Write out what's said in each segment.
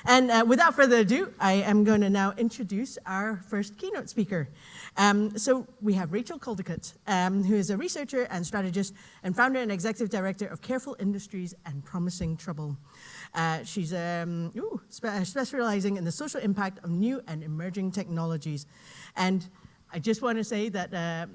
And without further ado, I am going to now introduce our first keynote speaker. So we have Rachel Coldicutt, who is a researcher and strategist and founder and executive director of Careful Industries and Promising Trouble. She's specializing in the social impact of new and emerging technologies. And I just want to say that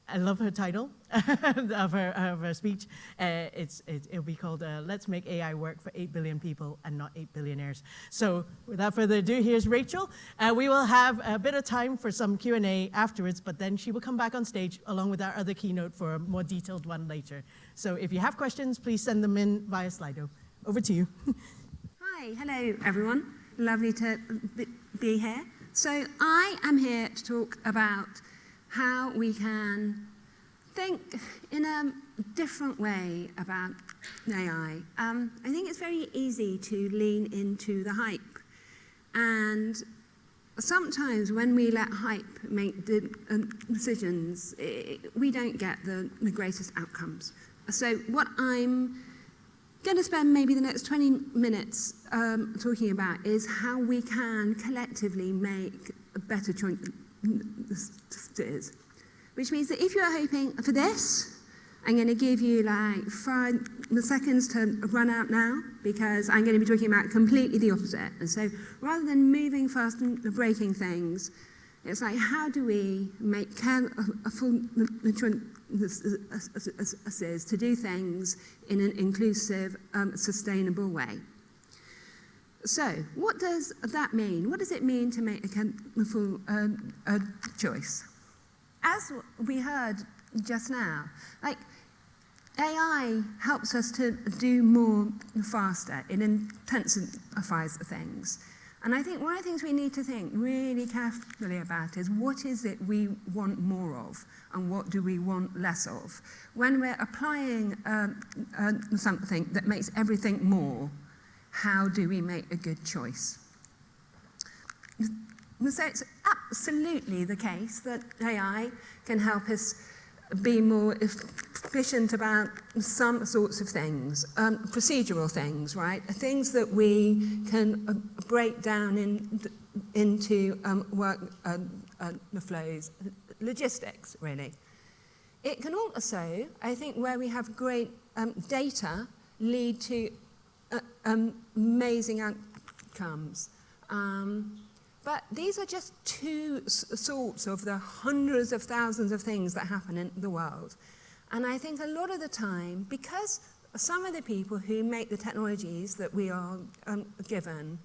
I love her title of her speech. It'll be called Let's Make AI Work for 8 Billion People and Not 8 Billionaires. So without further ado, here's Rachel. We will have a bit of time for some Q&A afterwards, but then she will come back on stage along with our other keynote for a more detailed one later. So if you have questions, please send them in via Slido. Over to you. Hi, hello everyone. Lovely to be here. So I am here to talk about how we can think in a different way about AI. I think it's very easy to lean into the hype. And sometimes when we let hype make decisions, we don't get the greatest outcomes. So what I'm going to spend maybe the next 20 minutes talking about is how we can collectively make a better choices. Which means that if you're hoping for this, I'm going to give you like 5 seconds to run out now, because I'm going to be talking about completely the opposite. And so rather than moving fast and breaking things, it's like, how do we make careful choices to do things in an inclusive, sustainable way? So what does that mean? What does it mean to make a careful choice? As we heard just now, like AI helps us to do more faster. It intensifies things. And I think one of the things we need to think really carefully about is what is it we want more of and what do we want less of? When we're applying something that makes everything more, how do we make a good choice? So it's absolutely the case that AI can help us be more efficient about some sorts of things, procedural things, right? Things that we can break down into work flows, logistics, really. It can also, I think, where we have great data, lead to amazing outcomes. But these are just two sorts of the hundreds of thousands of things that happen in the world. And I think a lot of the time, because some of the people who make the technologies that we are given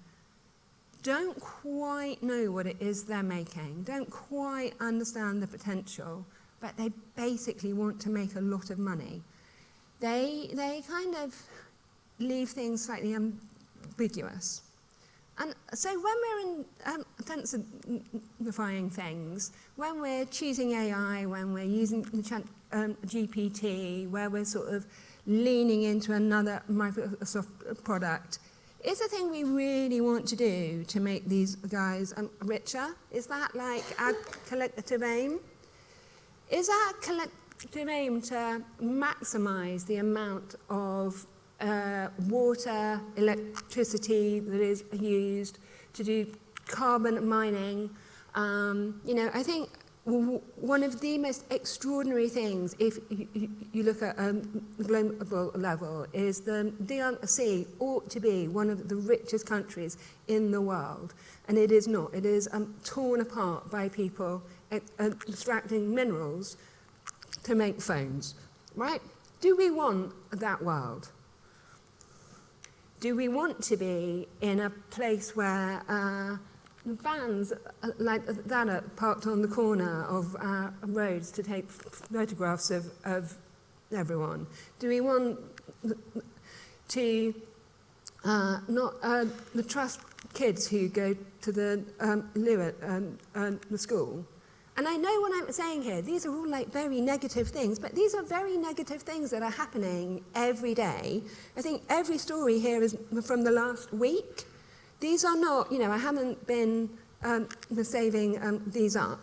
don't quite know what it is they're making, don't quite understand the potential, but they basically want to make a lot of money. They kind of leave things slightly ambiguous. And so when we're intensifying things, when we're choosing AI, when we're using the GPT, where we're sort of leaning into another Microsoft product, is the thing we really want to do to make these guys richer? Is that like our collective aim? Is our collective aim to maximize the amount of water, electricity that is used to do carbon mining? I think one of the most extraordinary things, if you look at the global level, is the DRC ought to be one of the richest countries in the world, and it is not. It is torn apart by people extracting minerals to make phones, right? Do we want that world? Do we want to be in a place where vans like that are parked on the corner of roads to take photographs of everyone? Do we want to not trust kids who go to the school? And I know what I'm saying here, these are all like very negative things, but these are very negative things that are happening every day. I think every story here is from the last week. These are not, I haven't been saving these up.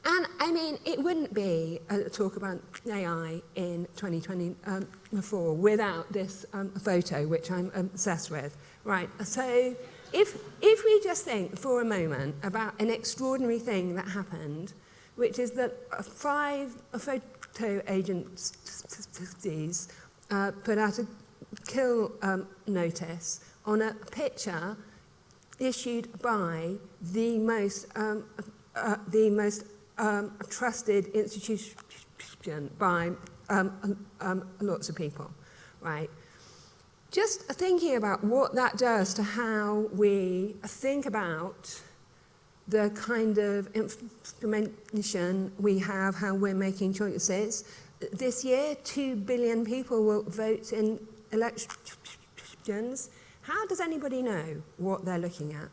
And I mean, it wouldn't be a talk about AI in 2024 without this photo, which I'm obsessed with. Right, so if we just think for a moment about an extraordinary thing that happened, which is that 5 photo agencies put out a kill notice on a picture issued by the most trusted institution by lots of people, right? Just thinking about what that does to how we think about the kind of information we have, how we're making choices. This year, 2 billion people will vote in elections. How does anybody know what they're looking at?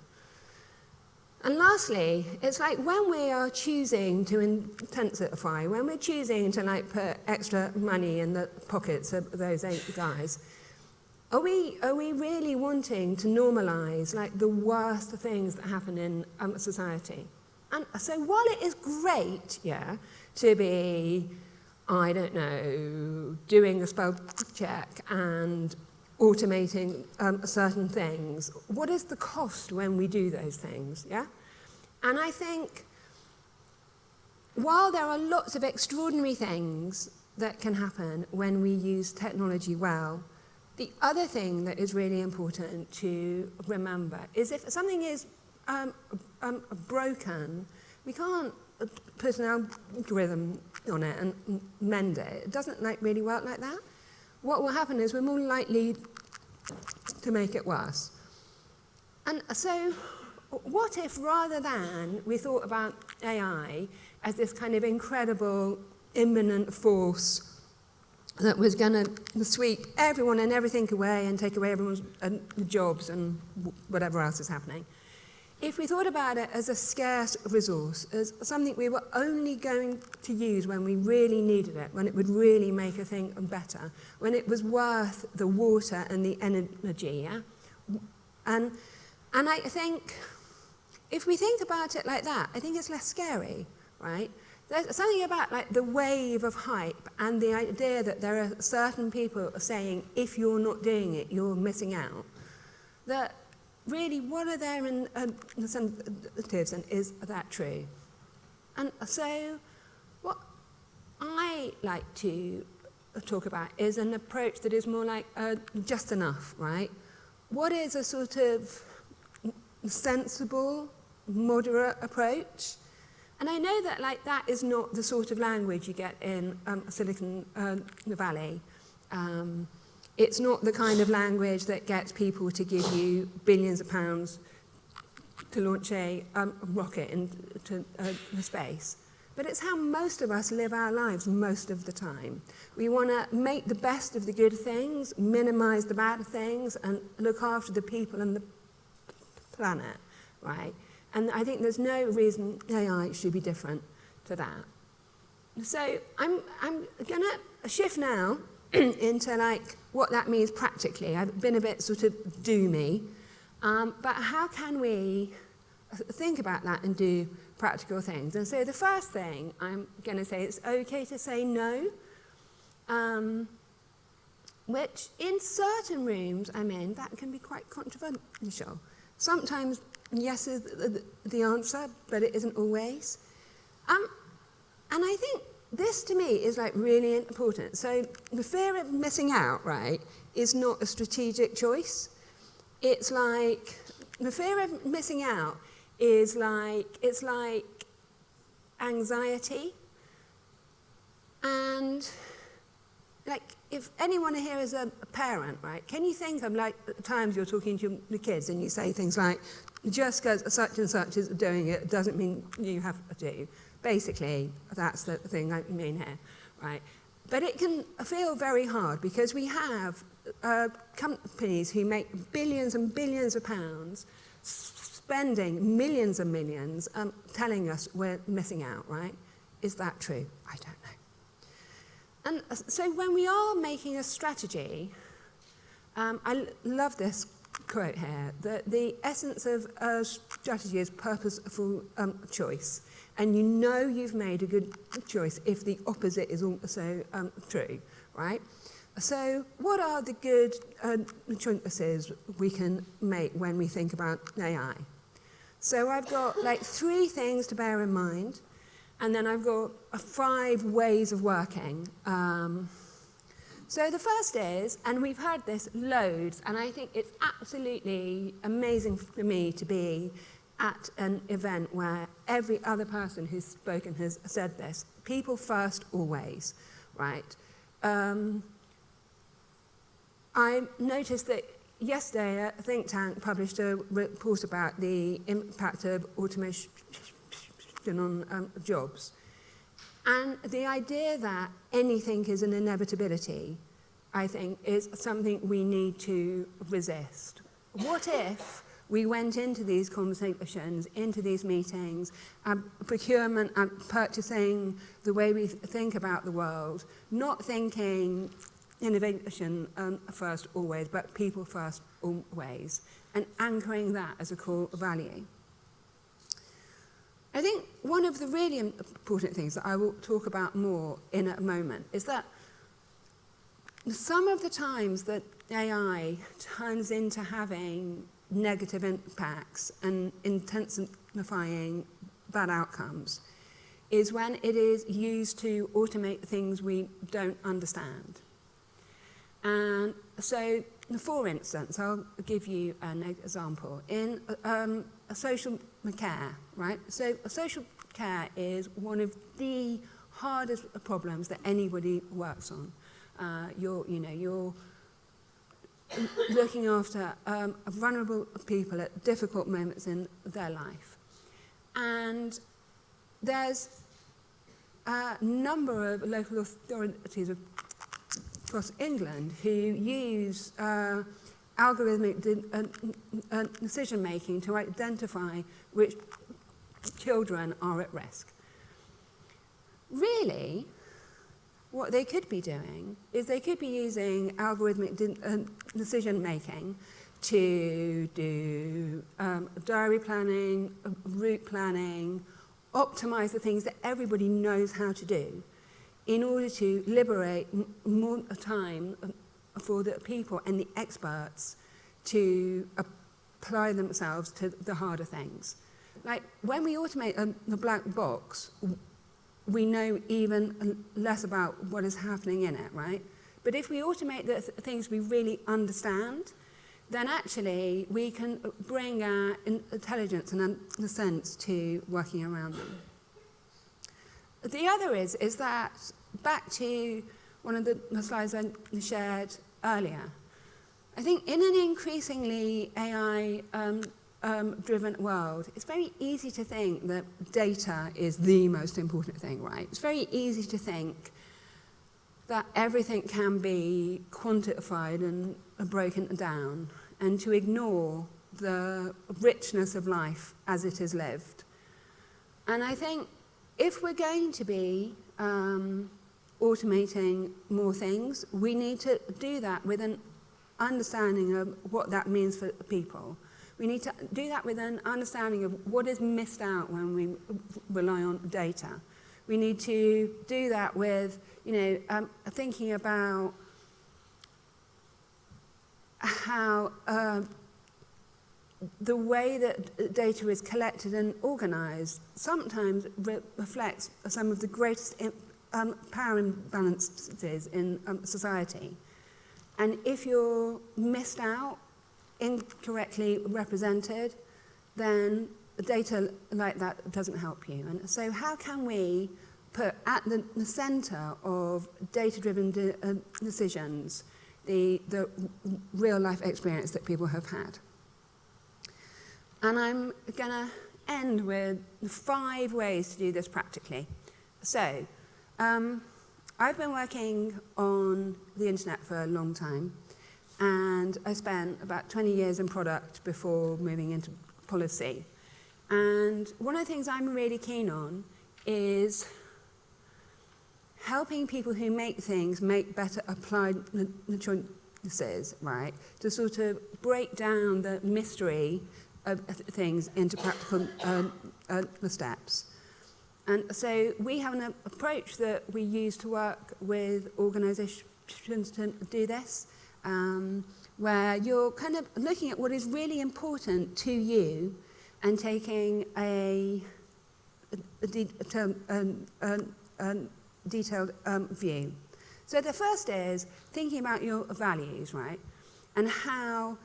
And lastly, it's like when we are choosing to intensify, when we're choosing to like put extra money in the pockets of those 8 guys, are we really wanting to normalize like the worst things that happen in society? And so while it is great, yeah, to be, I don't know, doing a spell check and automating certain things, what is the cost when we do those things, yeah? And I think while there are lots of extraordinary things that can happen when we use technology well, the other thing that is really important to remember is if something is broken, we can't put an algorithm on it and mend it. It doesn't like really work like that. What will happen is we're more likely to make it worse. And so what if rather than we thought about AI as this kind of incredible imminent force that was going to sweep everyone and everything away and take away everyone's jobs and whatever else is happening. If we thought about it as a scarce resource, as something we were only going to use when we really needed it, when it would really make a thing better, when it was worth the water and the energy, yeah? And I think if we think about it like that, I think it's less scary, right? There's something about like the wave of hype and the idea that there are certain people saying, if you're not doing it, you're missing out. That really, what are their incentives, and is that true? And so what I like to talk about is an approach that is more like just enough, right? What is a sort of sensible, moderate approach? And I know that like that is not the sort of language you get in Silicon Valley. It's not the kind of language that gets people to give you billions of pounds to launch a rocket into space. But it's how most of us live our lives most of the time. We want to make the best of the good things, minimize the bad things, and look after the people and the planet, right? And I think there's no reason AI should be different to that. So I'm going to shift now into like what that means practically. I've been a bit sort of doomy, but how can we think about that and do practical things? And so the first thing I'm going to say, it's okay to say no, which in certain rooms I'm in, that can be quite controversial. Sometimes yes is the answer, but it isn't always. And I think this to me is like really important. So the fear of missing out, right, is not a strategic choice. It's like the fear of missing out is like, it's like anxiety. And like if anyone here is a parent, right, can you think of like times you're talking to the kids and you say things like, just because such and such is doing it doesn't mean you have to do. Basically, that's the thing I mean here, right? But it can feel very hard because we have companies who make billions and billions of pounds spending millions and millions telling us we're missing out, right? Is that true? I don't know. And so when we are making a strategy, I love this quote here, that the essence of a strategy is purposeful choice. And you know you've made a good choice if the opposite is also true, right? So what are the good choices we can make when we think about AI? So I've got like 3 things to bear in mind, and then I've got 5 ways of working. So the first is, and we've heard this loads, and I think it's absolutely amazing for me to be at an event where every other person who's spoken has said this: people first always, right? I noticed that yesterday a think tank published a report about the impact of automation on jobs. And the idea that anything is an inevitability, I think, is something we need to resist. What if we went into these conversations, into these meetings, procurement and purchasing, the way we think about the world, not thinking innovation first always, but people first always, and anchoring that as a core value. I think one of the really important things that I will talk about more in a moment is that some of the times that AI turns into having negative impacts and intensifying bad outcomes is when it is used to automate things we don't understand. And so, for instance, I'll give you an example. In social care, right? So social care is one of the hardest problems that anybody works on. You're looking after vulnerable people at difficult moments in their life. And there's a number of local authorities across England who use algorithmic decision-making to identify which children are at risk. Really, what they could be doing is they could be using algorithmic decision-making to do diary planning, route planning, optimize the things that everybody knows how to do in order to liberate more time for the people and the experts to apply themselves to the harder things. Like, when we automate the black box, we know even less about what is happening in it, right? But if we automate the things we really understand, then actually we can bring our intelligence and sense to working around them. The other is that, back to one of the slides I shared earlier, I think in an increasingly AI-driven world, it's very easy to think that data is the most important thing, right? It's very easy to think that everything can be quantified and broken down, and to ignore the richness of life as it is lived. And I think if we're going to be automating more things, we need to do that with an understanding of what that means for people. We need to do that with an understanding of what is missed out when we rely on data. We need to do that with, thinking about how the way that data is collected and organized sometimes reflects some of the greatest power imbalances in society. And if you're missed out, incorrectly represented, then data like that doesn't help you. And so how can we put at the center of data-driven decisions the real-life experience that people have had? And I'm going to end with 5 ways to do this practically. So, I've been working on the internet for a long time, and I spent about 20 years in product before moving into policy. And one of the things I'm really keen on is helping people who make things make better applied practices, right, to sort of break down the mystery of things into practical steps. And so we have an approach that we use to work with organizations to do this, where you're kind of looking at what is really important to you and taking a detailed view. So the first is thinking about your values, right? And how,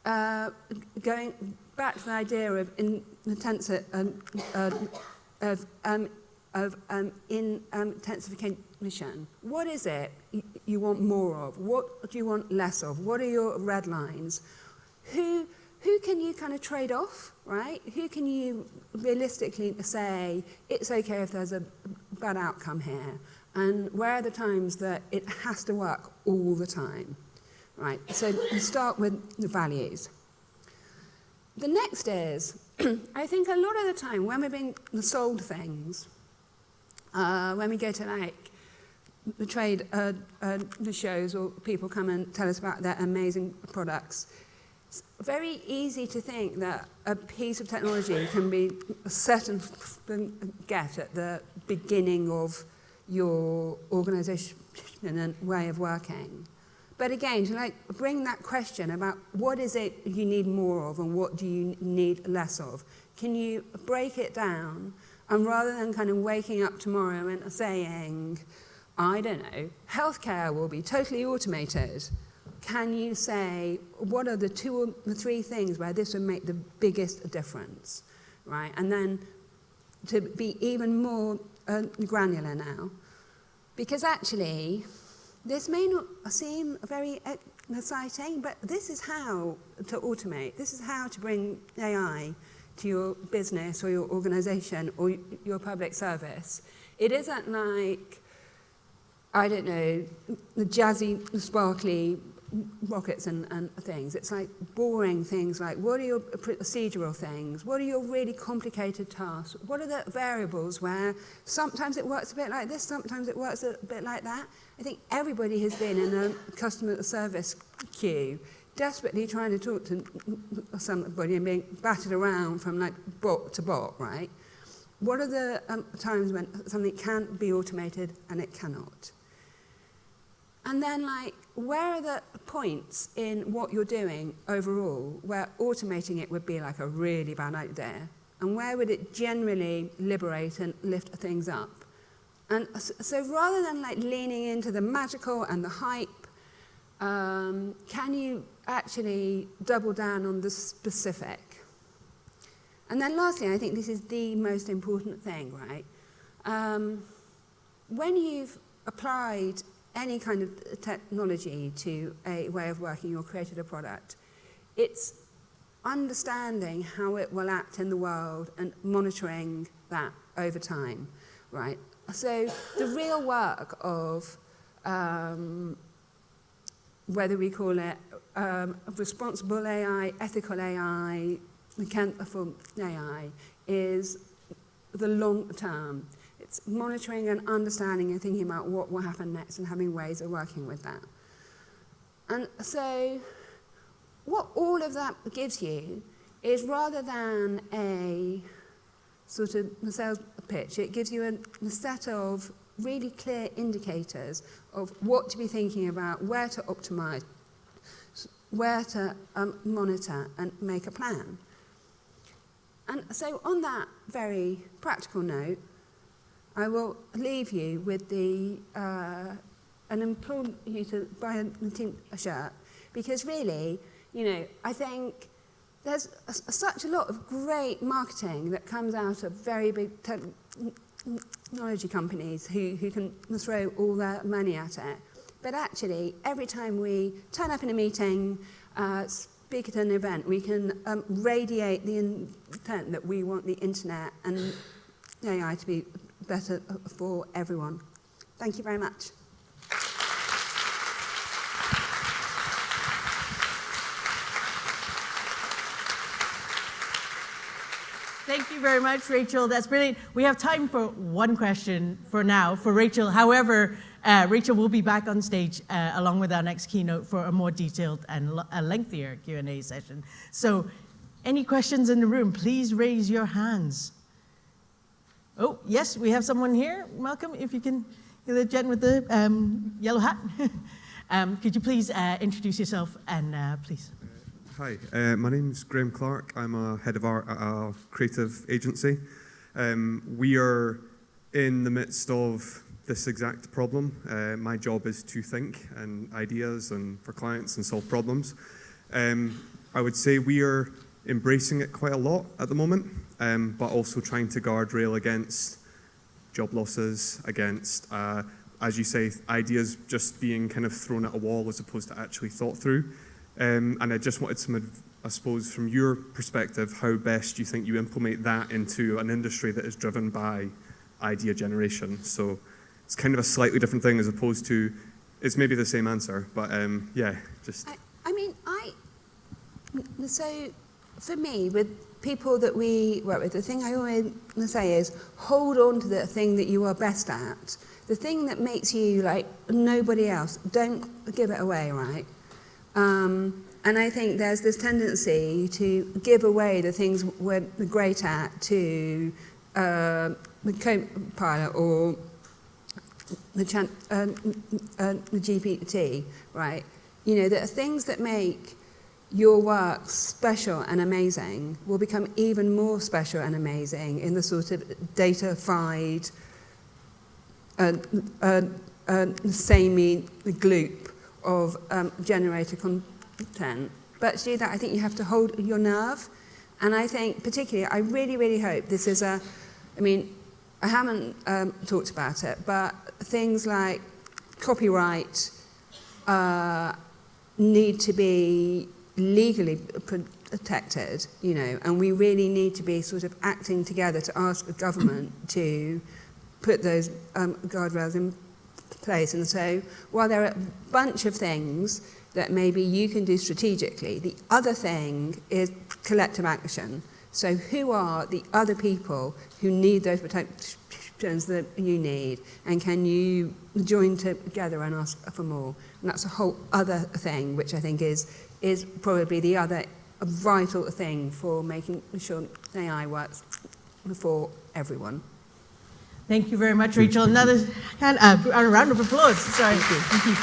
going back to the idea of intensification, what is it you want more of? What do you want less of? What are your red lines? Who can you kind of trade off, right? Who can you realistically say, it's okay if there's a bad outcome here? And where are the times that it has to work all the time, right? So you start with the values. The next is, I think a lot of the time when we're being sold things, when we go to like the trade the shows or people come and tell us about their amazing products, it's very easy to think that a piece of technology can be a certain get at the beginning of your organization and way of working. But again, to like bring that question about what is it you need more of and what do you need less of, can you break it down, and rather than kind of waking up tomorrow and saying, I don't know, healthcare will be totally automated, can you say, what are the 2 or 3 things where this would make the biggest difference, right? And then to be even more granular now, because actually, this may not seem very exciting, but this is how to automate. This is how to bring AI to your business or your organization or your public service. It isn't like, I don't know, the jazzy, sparkly rockets and things. It's like boring things like, what are your procedural things? What are your really complicated tasks? What are the variables where sometimes it works a bit like this, sometimes it works a bit like that? I think everybody has been in a customer service queue desperately trying to talk to somebody and being batted around from like bot to bot, right? What are the times when something can be automated and it cannot? And then, like, where are the points in what you're doing overall where automating it would be like a really bad idea? And where would it generally liberate and lift things up? And so rather than like leaning into the magical and the hype, can you actually double down on the specific? And then lastly, I think this is the most important thing, right? When you've applied any kind of technology to a way of working or created a product, it's understanding how it will act in the world and monitoring that over time, right? So the real work of whether we call it responsible AI, ethical AI, mechanical AI, is the long term. It's monitoring and understanding and thinking about what will happen next and having ways of working with that. And so what all of that gives you is, rather than a sort of sales pitch, it gives you a set of really clear indicators of what to be thinking about, where to optimize, where to monitor and make a plan. And so on that very practical note, I will leave you with and implore you to buy a shirt, because really, you know, I think there's such a lot of great marketing that comes out of very big technology companies who can throw all their money at it. But actually, every time we turn up in a meeting, speak at an event, we can radiate the intent that we want the internet and AI to be better for everyone. Thank you very much. Thank you very much, Rachel. That's brilliant. We have time for one question for now for Rachel. However, Rachel will be back on stage along with our next keynote for a more detailed and a lengthier Q&A session. So any questions in the room, please raise your hands. Oh, yes, we have someone here. Welcome, if you can, the gent with the yellow hat. Could you please introduce yourself and please? Hi, my name's Graham Clark. I'm a head of our creative agency. We are in the midst of this exact problem. My job is to think and ideas and for clients and solve problems. I would say we are embracing it quite a lot at the moment, but also trying to guardrail against job losses, against, as you say, ideas just being kind of thrown at a wall as opposed to actually thought through. And I just wanted some, I suppose, from your perspective, how best you think you implement that into an industry that is driven by idea generation. So it's kind of a slightly different thing as opposed to, it's maybe the same answer, but yeah, just. So for me, with people that we work with, the thing I always say is hold on to the thing that you are best at. The thing that makes you like nobody else, don't give it away, right? And I think there's this tendency to give away the things we're great at to the co-pilot or the GPT, right? You know, there are things that make your work special and amazing will become even more special and amazing in the sort of data-fied, samey gloop of generated content. But to do that, I think you have to hold your nerve. And I think, particularly, I really, really hope this is I haven't talked about it, but things like copyright need to be legally protected, you know, and we really need to be sort of acting together to ask the government to put those guardrails in place. And so while there are a bunch of things that maybe you can do strategically, the other thing is collective action. So who are the other people who need those protections that you need, and can you join together and ask for more? And that's a whole other thing, which I think is probably the other vital thing for making sure AI works for everyone. Thank you very much, Rachel. Another round of applause. Sorry. Thank you.